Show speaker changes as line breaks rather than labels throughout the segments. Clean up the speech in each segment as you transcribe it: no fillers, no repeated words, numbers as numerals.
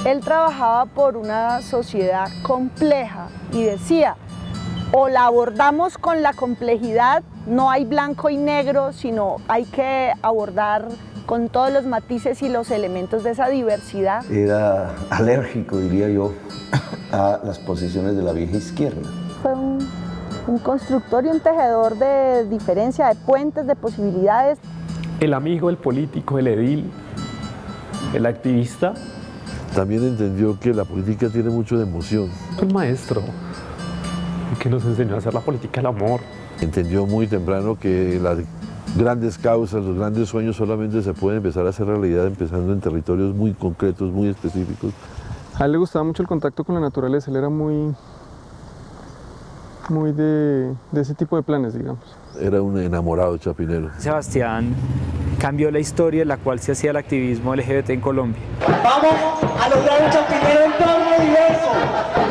Él trabajaba por una sociedad compleja y decía, o la abordamos con la complejidad, no hay blanco y negro, sino hay que abordar con todos los matices y los elementos de esa diversidad.
Era alérgico, diría yo, a las posiciones de la vieja izquierda.
Fue un constructor y un tejedor de diferencia, de puentes, de posibilidades.
El amigo, el político, el edil, el activista.
También entendió que la política tiene mucho de emoción.
El maestro, que nos enseñó a hacer la política el amor.
Entendió muy temprano que las grandes causas, los grandes sueños solamente se pueden empezar a hacer realidad empezando en territorios muy concretos, muy específicos.
A él le gustaba mucho el contacto con la naturaleza, él era muy de ese tipo de planes, digamos.
Era un enamorado chapinero.
Sebastián cambió la historia en la cual se hacía el activismo LGBT en Colombia.
Vamos a lograr un Chapinero entorno diverso,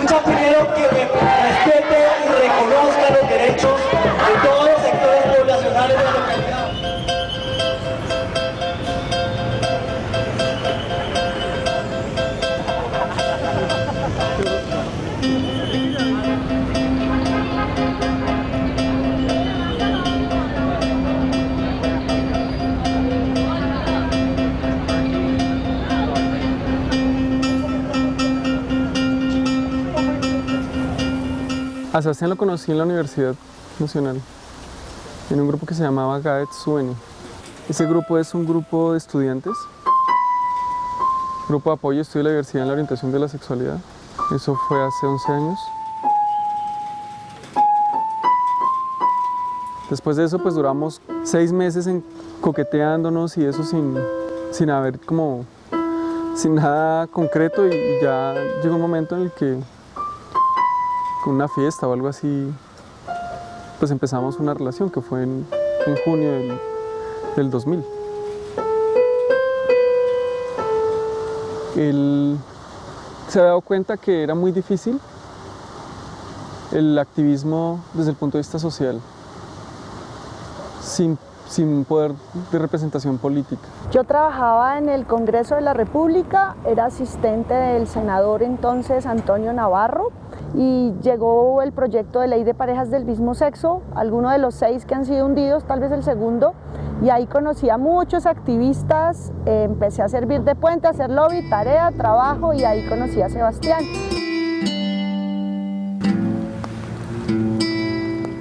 un Chapinero que respete y reconozca los derechos de todos los sectores poblacionales de la localidad.
A Sebastián lo conocí en la Universidad Nacional, en un grupo que se llamaba Gaet Sueni. Ese grupo es un grupo de estudiantes, grupo de apoyo y estudio de la diversidad en la orientación de la sexualidad. Eso fue hace 11 años. Después de eso, pues duramos 6 meses coqueteándonos y eso sin haber como, sin nada concreto, y ya llegó un momento en el que con una fiesta o algo así, pues empezamos una relación que fue en junio del 2000. Él se había dado cuenta que era muy difícil el activismo desde el punto de vista social, sin poder de representación política.
Yo trabajaba en el Congreso de la República, era asistente del senador entonces Antonio Navarro, y llegó el proyecto de ley de parejas del mismo sexo, alguno de los 6 que han sido hundidos, tal vez el segundo, y ahí conocí a muchos activistas, empecé a servir de puente, a hacer lobby, tarea, trabajo, y ahí conocí a Sebastián.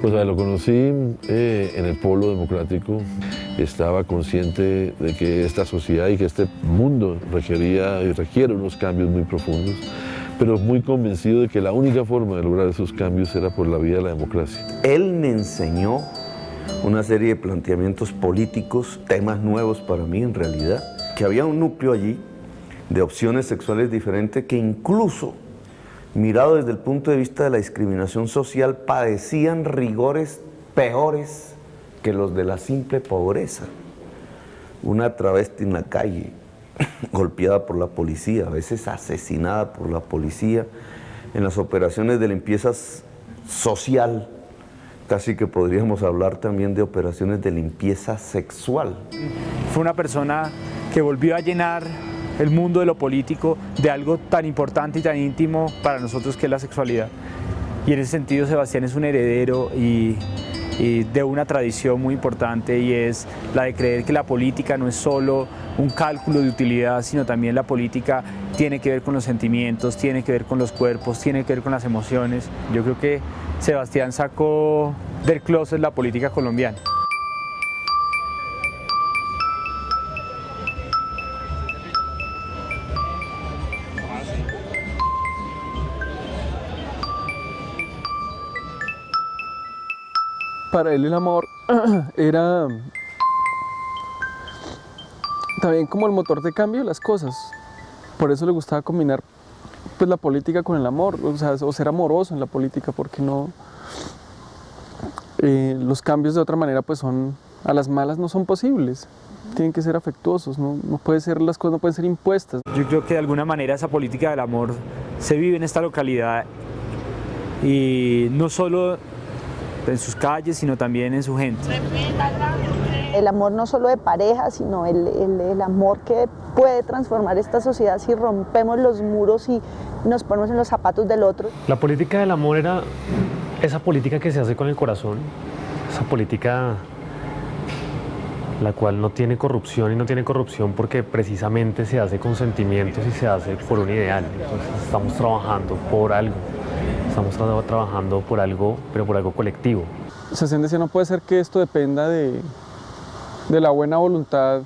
Pues lo conocí en el Polo Democrático. Estaba consciente de que esta sociedad y que este mundo requería y requiere unos cambios muy profundos, pero muy convencido de que la única forma de lograr esos cambios era por la vía de la democracia.
Él me enseñó una serie de planteamientos políticos, temas nuevos para mí en realidad, que había un núcleo allí de opciones sexuales diferentes que incluso, mirado desde el punto de vista de la discriminación social, padecían rigores peores que los de la simple pobreza. Una travesti en la calle, golpeada por la policía, a veces asesinada por la policía, en las operaciones de limpieza social, casi que podríamos hablar también de operaciones de limpieza sexual.
Fue una persona que volvió a llenar el mundo de lo político de algo tan importante y tan íntimo para nosotros que es la sexualidad. Y en ese sentido Sebastián es un heredero y de una tradición muy importante, y es la de creer que la política no es solo un cálculo de utilidad, sino también la política tiene que ver con los sentimientos, tiene que ver con los cuerpos, tiene que ver con las emociones. Yo creo que Sebastián sacó del closet la política colombiana.
Para él el amor era también como el motor de cambio de las cosas. Por eso le gustaba combinar pues, la política con el amor, o sea, o ser amoroso en la política, porque no los cambios de otra manera pues son a las malas no son posibles. Tienen que ser afectuosos, no puede ser, las cosas no pueden ser impuestas.
Yo creo que de alguna manera esa política del amor se vive en esta localidad y no solo en sus calles, sino también en su gente.
El amor no solo de pareja, sino el amor que puede transformar esta sociedad si rompemos los muros y nos ponemos en los zapatos del otro.
La política del amor era esa política que se hace con el corazón, esa política la cual no tiene corrupción y no tiene corrupción porque precisamente se hace con sentimientos y se hace por un ideal. Entonces estamos trabajando por algo, estamos trabajando por algo, pero por algo colectivo.
Sebastián decía, no puede ser que esto dependa de la buena voluntad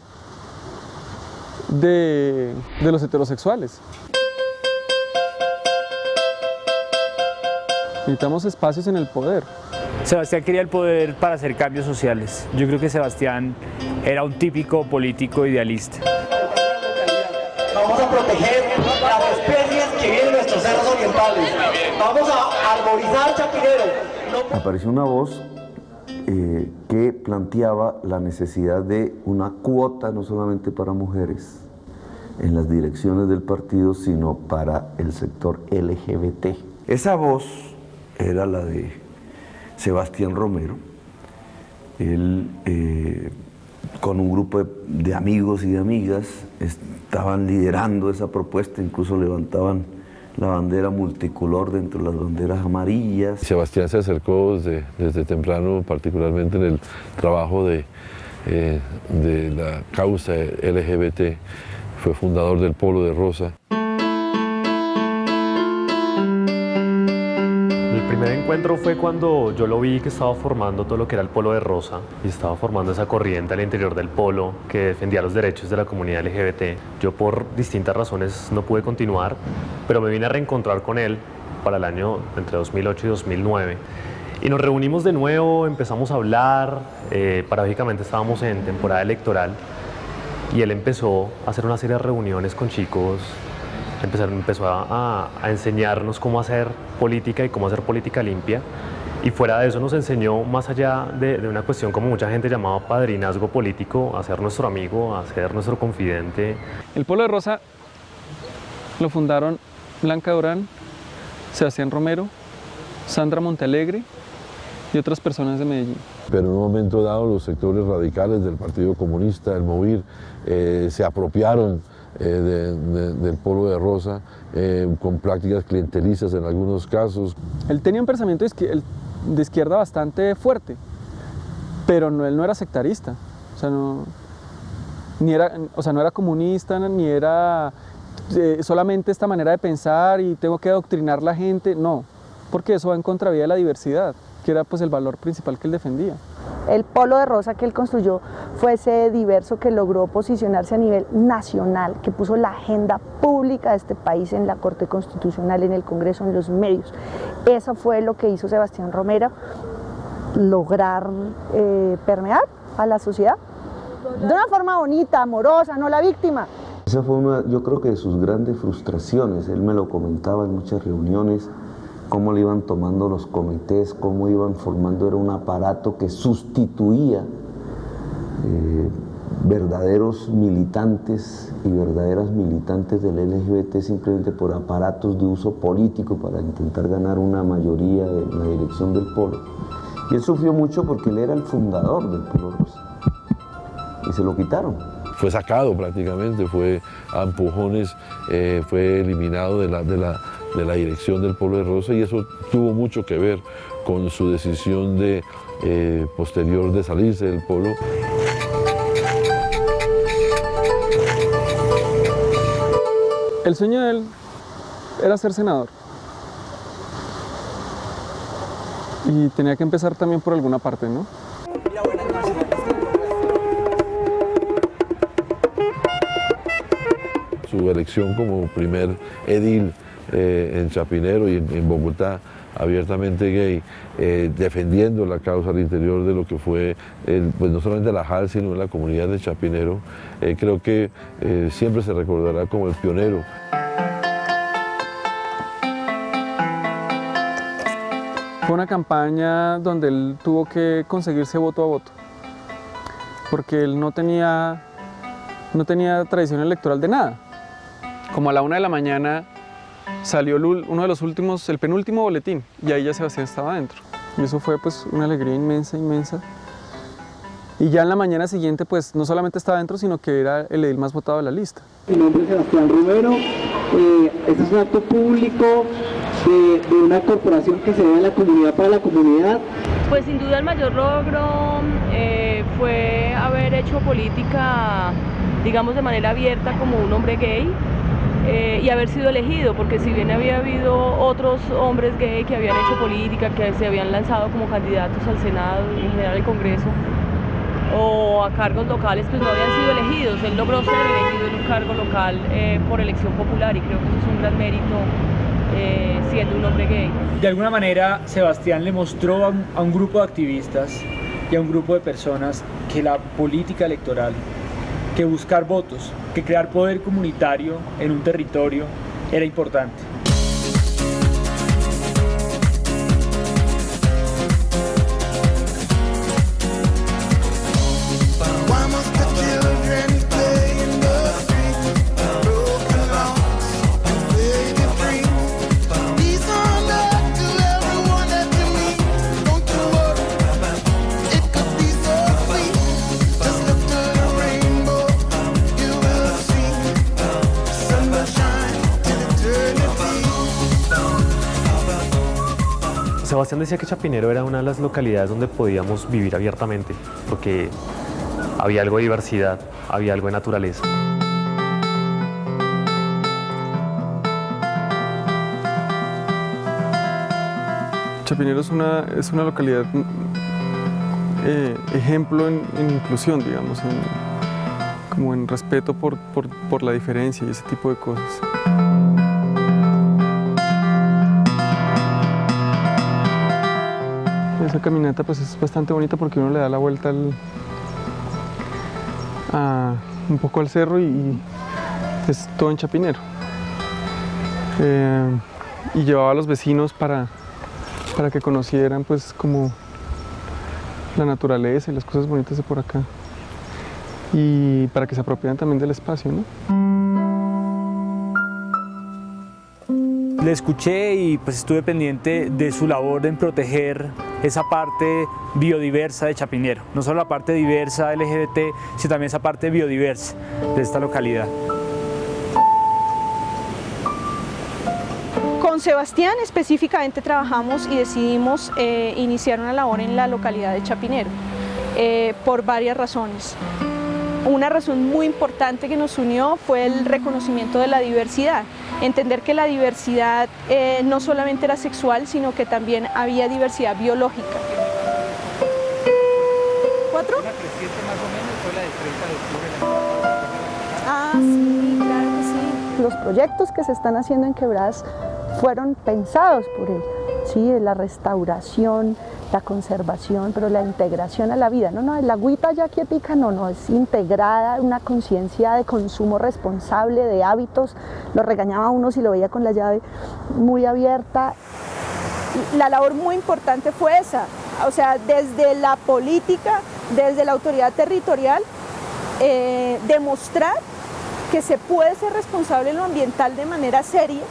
de los heterosexuales. Necesitamos espacios en el poder.
Sebastián quería el poder para hacer cambios sociales. Yo creo que Sebastián era un típico político idealista.
Vamos a proteger las especies que viven en nuestros cerros orientales. Vamos a arborizar Chapinero.
Apareció una voz que planteaba la necesidad de una cuota no solamente para mujeres en las direcciones del partido, sino para el sector LGBT. Esa voz era la de Sebastián Romero. Él, con un grupo de amigos y de amigas, estaban liderando esa propuesta, incluso levantaban la bandera multicolor dentro de las banderas amarillas.
Sebastián se acercó desde temprano, particularmente en el trabajo de la causa LGBT, fue fundador del Polo de Rosa.
El primer encuentro fue cuando yo lo vi que estaba formando todo lo que era el Polo de Rosa y estaba formando esa corriente al interior del Polo que defendía los derechos de la comunidad LGBT. Yo por distintas razones no pude continuar, pero me vine a reencontrar con él para el año entre 2008 y 2009 y nos reunimos de nuevo, empezamos a hablar, paradójicamente estábamos en temporada electoral y él empezó a hacer una serie de reuniones con chicos. Empezó a enseñarnos cómo hacer política y cómo hacer política limpia. Y fuera de eso nos enseñó, más allá de una cuestión como mucha gente llamaba padrinazgo político, a ser nuestro amigo, a ser nuestro confidente.
El Polo de Rosa lo fundaron Blanca Durán, Sebastián Romero, Sandra Montealegre y otras personas de Medellín.
Pero en un momento dado los sectores radicales del Partido Comunista, el MOVIR, se apropiaron del Polo de Rosa, con prácticas clientelizas en algunos casos.
Él tenía un pensamiento de izquierda bastante fuerte, pero él no era sectarista, o sea, no era comunista, ni era solamente esta manera de pensar y tengo que adoctrinar a la gente, no, porque eso va en contravía de la diversidad, que era pues el valor principal que él defendía.
El Polo de Rosa que él construyó fue ese diverso que logró posicionarse a nivel nacional, que puso la agenda pública de este país en la Corte Constitucional, en el Congreso, en los medios. Eso fue lo que hizo Sebastián Romero, lograr permear a la sociedad de una forma bonita, amorosa, no la víctima.
Esa fue una, yo creo que de sus grandes frustraciones. Él me lo comentaba en muchas reuniones, cómo le iban tomando los comités, cómo iban formando, era un aparato que sustituía verdaderos militantes y verdaderas militantes del LGBT simplemente por aparatos de uso político para intentar ganar una mayoría en la dirección del Polo. Y él sufrió mucho porque él era el fundador del Polo Rosa y se lo quitaron.
Fue sacado prácticamente, fue a empujones, fue eliminado de la dirección del Polo de Rosa y eso tuvo mucho que ver con su decisión posterior de salirse del Polo.
El sueño de él era ser senador y tenía que empezar también por alguna parte, ¿no? Su
elección como primer edil en Chapinero y en Bogotá abiertamente gay, defendiendo la causa al interior de lo que fue, pues no solamente la JAL, sino la comunidad de Chapinero, creo que siempre se recordará como el pionero.
Fue una campaña donde él tuvo que conseguirse voto a voto, porque él no tenía tradición electoral de nada. Como a la 1 de la mañana salió uno de los últimos, el penúltimo boletín, y ahí ya Sebastián estaba dentro. Y eso fue pues una alegría inmensa, inmensa. Y ya en la mañana siguiente pues no solamente estaba dentro, sino que era el edil más votado de la lista.
Mi nombre es Sebastián Romero, este es un acto público de una corporación que se ve en la comunidad para la comunidad.
Pues sin duda el mayor logro fue haber hecho política, digamos, de manera abierta como un hombre gay y haber sido elegido, porque si bien había habido otros hombres gay que habían hecho política, que se habían lanzado como candidatos al Senado y en general al Congreso o a cargos locales, pues no habían sido elegidos. Él logró ser elegido en un cargo local por elección popular y creo que eso es un gran mérito siendo un hombre gay.
De alguna manera, Sebastián le mostró a un grupo de activistas y a un grupo de personas que la política electoral, que buscar votos, que crear poder comunitario en un territorio era importante.
Sebastián decía que Chapinero era una de las localidades donde podíamos vivir abiertamente, porque había algo de diversidad, había algo de naturaleza.
Chapinero es una localidad ejemplo en inclusión, digamos, como en respeto por la diferencia y ese tipo de cosas. Esa caminata pues es bastante bonita porque uno le da la vuelta un poco al cerro y es todo en Chapinero. Y llevaba a los vecinos para que conocieran pues como la naturaleza y las cosas bonitas de por acá. Y para que se apropiaran también del espacio, ¿no?
Le escuché y pues estuve pendiente de su labor en proteger esa parte biodiversa de Chapinero. No solo la parte diversa LGBT, sino también esa parte biodiversa de esta localidad.
Con Sebastián específicamente trabajamos y decidimos iniciar una labor en la localidad de Chapinero por varias razones. Una razón muy importante que nos unió fue el reconocimiento de la diversidad. Entender que la diversidad no solamente era sexual, sino que también había diversidad biológica. ¿4?
Una creciente más o menos fue la del 30 de octubre.
Ah, sí, claro que sí. Los proyectos que se están haciendo en Quebradas fueron pensados por él, ¿sí? La restauración, la conservación, pero la integración a la vida. No, el agüita ya quietica, no, es integrada, una conciencia de consumo responsable, de hábitos. Lo regañaba a uno si lo veía con la llave muy abierta.
La labor muy importante fue esa, o sea, desde la política, desde la autoridad territorial, demostrar que se puede ser responsable en lo ambiental de manera seria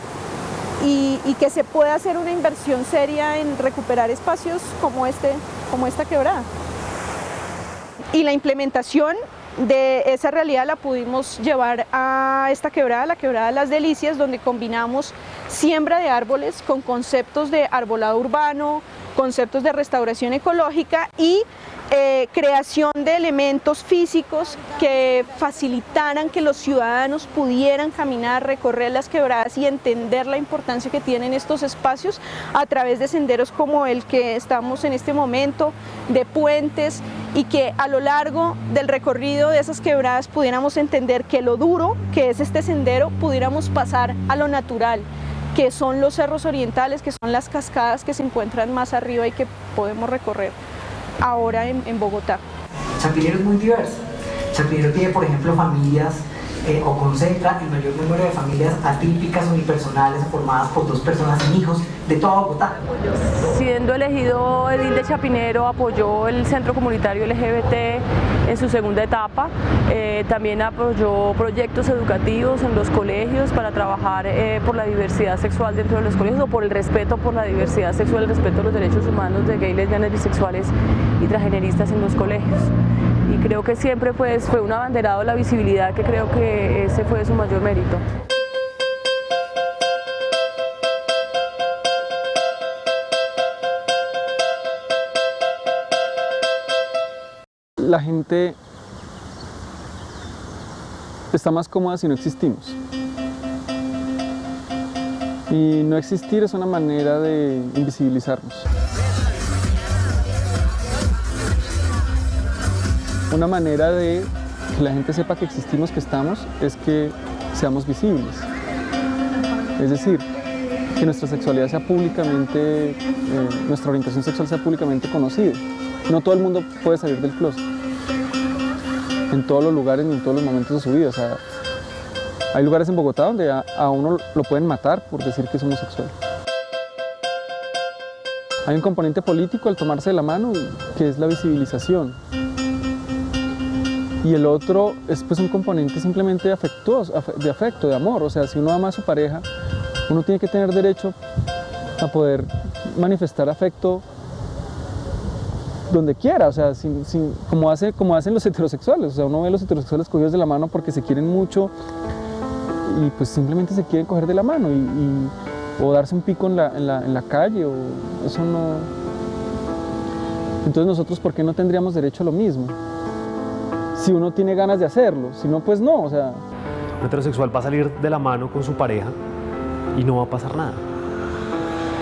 y que se puede hacer una inversión seria en recuperar espacios como esta quebrada. Y la implementación de esa realidad la pudimos llevar a esta quebrada, la quebrada de Las Delicias, donde combinamos siembra de árboles con conceptos de arbolado urbano, conceptos de restauración ecológica y creación de elementos físicos que facilitaran que los ciudadanos pudieran caminar, recorrer las quebradas y entender la importancia que tienen estos espacios a través de senderos como el que estamos en este momento, de puentes, y que a lo largo del recorrido de esas quebradas pudiéramos entender que lo duro que es este sendero pudiéramos pasar a lo natural que son los cerros orientales, que son las cascadas que se encuentran más arriba y que podemos recorrer ahora en Bogotá.
Chapinero es muy diverso. Chapinero tiene, por ejemplo, familias o concentra el mayor número de familias atípicas unipersonales formadas por 2 personas sin hijos de toda Bogotá.
Siendo elegido edil de Chapinero, apoyó el Centro Comunitario LGBT en su segunda etapa. También apoyó proyectos educativos en los colegios para trabajar por la diversidad sexual dentro de los colegios o por el respeto por la diversidad sexual, el respeto a los derechos humanos de gays, lesbianas, bisexuales y transgeneristas en los colegios. Y creo que siempre fue un abanderado de la visibilidad, que creo que ese fue su mayor mérito.
La gente está más cómoda si no existimos. Y no existir es una manera de invisibilizarnos. Una manera de que la gente sepa que existimos, que estamos, es que seamos visibles. Es decir, que nuestra sexualidad sea públicamente, nuestra orientación sexual sea públicamente conocida. No todo el mundo puede salir del closet, en todos los lugares ni en todos los momentos de su vida. O sea, hay lugares en Bogotá donde a uno lo pueden matar por decir que es homosexual. Hay un componente político al tomarse de la mano, que es la visibilización. Y el otro es pues un componente simplemente de afecto, de amor. O sea, si uno ama a su pareja, uno tiene que tener derecho a poder manifestar afecto donde quiera, o sea, como hacen los heterosexuales. O sea, uno ve a los heterosexuales cogidos de la mano porque se quieren mucho y pues simplemente se quieren coger de la mano o darse un pico en la calle, o eso no. Entonces nosotros, ¿por qué no tendríamos derecho a lo mismo? Si uno tiene ganas de hacerlo, si no, pues no, o sea.
Un heterosexual va a salir de la mano con su pareja y no va a pasar nada.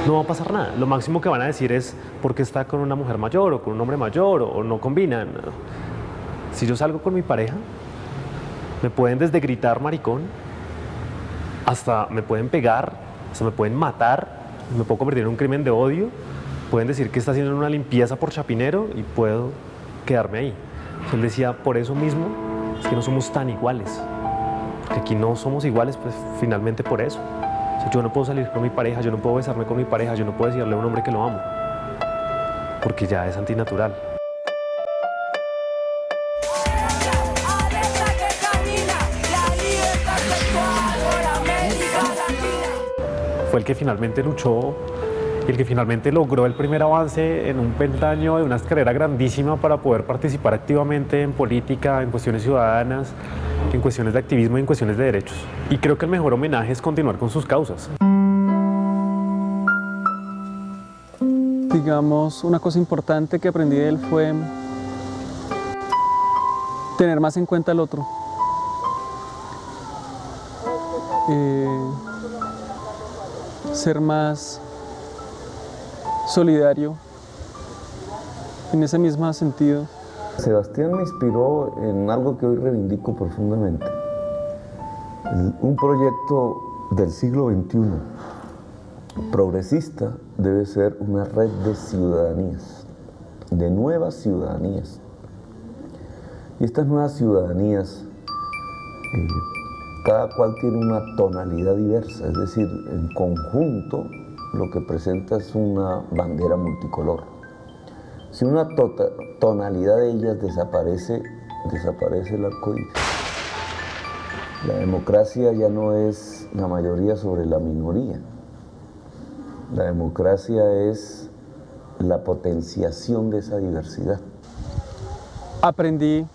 No va a pasar nada. Lo máximo que van a decir es por qué está con una mujer mayor o con un hombre mayor o no combinan. Si yo salgo con mi pareja, me pueden desde gritar maricón, hasta me pueden pegar, hasta me pueden matar, me puedo convertir en un crimen de odio, pueden decir que está haciendo una limpieza por Chapinero y puedo quedarme ahí. Él decía, por eso mismo es que no somos tan iguales. Porque aquí no somos iguales, pues finalmente por eso. O sea, yo no puedo salir con mi pareja, yo no puedo besarme con mi pareja, yo no puedo decirle a un hombre que lo amo. Porque ya es antinatural. Fue el que finalmente luchó y el que finalmente logró el primer avance en un peldaño de una escalera grandísima para poder participar activamente en política, en cuestiones ciudadanas, en cuestiones de activismo y en cuestiones de derechos. Y creo que el mejor homenaje es continuar con sus causas.
Digamos, una cosa importante que aprendí de él fue tener más en cuenta al otro. Ser más solidario en ese mismo sentido.
Sebastián me inspiró en algo que hoy reivindico profundamente. Un proyecto del siglo XXI progresista debe ser una red de ciudadanías, de nuevas ciudadanías. Y estas nuevas ciudadanías, cada cual tiene una tonalidad diversa, es decir, en conjunto lo que presenta es una bandera multicolor. Si una tonalidad de ellas desaparece, desaparece el arco iris. La democracia ya no es la mayoría sobre la minoría. La democracia es la potenciación de esa diversidad.
Aprendí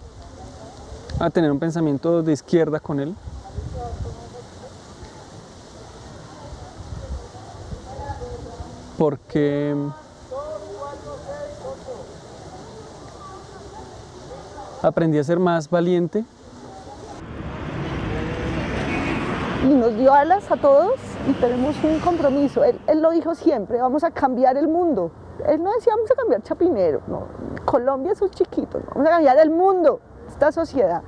a tener un pensamiento de izquierda con él. Porque aprendí a ser más valiente.
Y nos dio alas a todos y tenemos un compromiso. Él lo dijo siempre, vamos a cambiar el mundo. Él no decía vamos a cambiar Chapinero, no. Colombia es un chiquito, no. Vamos a cambiar el mundo, esta sociedad.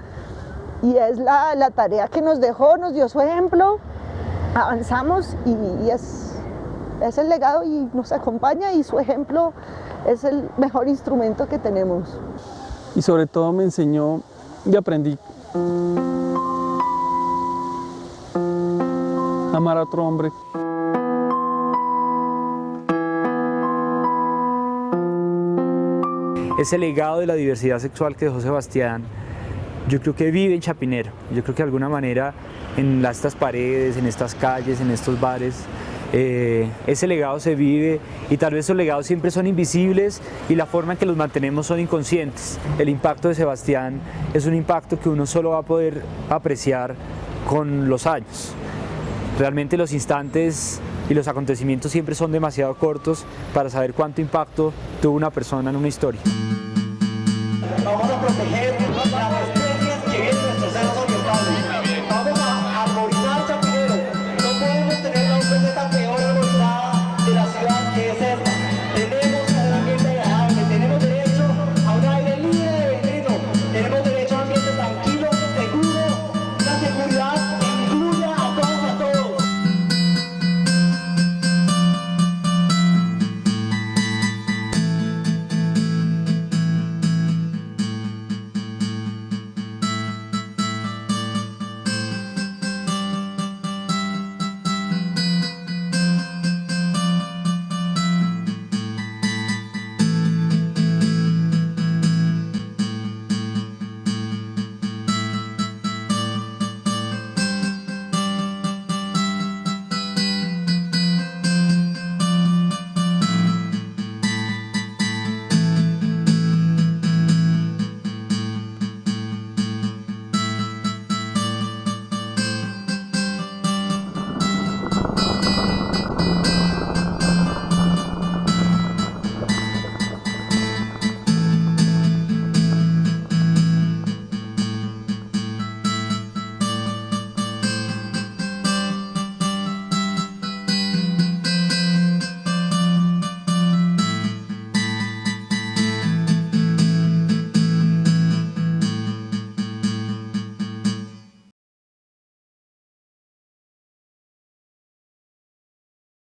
Y es la tarea que nos dejó, nos dio su ejemplo. avanzamos y es el legado y nos acompaña, y su ejemplo es el mejor instrumento que tenemos.
Y sobre todo me enseñó y aprendí a amar a otro hombre.
Ese legado de la diversidad sexual que dejó Sebastián, yo creo que vive en Chapinero. Yo creo que de alguna manera en estas paredes, en estas calles, en estos bares, ese legado se vive, y tal vez esos legados siempre son invisibles y la forma en que los mantenemos son inconscientes. El impacto de Sebastián es un impacto que uno solo va a poder apreciar con los años. Realmente los instantes y los acontecimientos siempre son demasiado cortos para saber cuánto impacto tuvo una persona en una historia.
Vamos a proteger la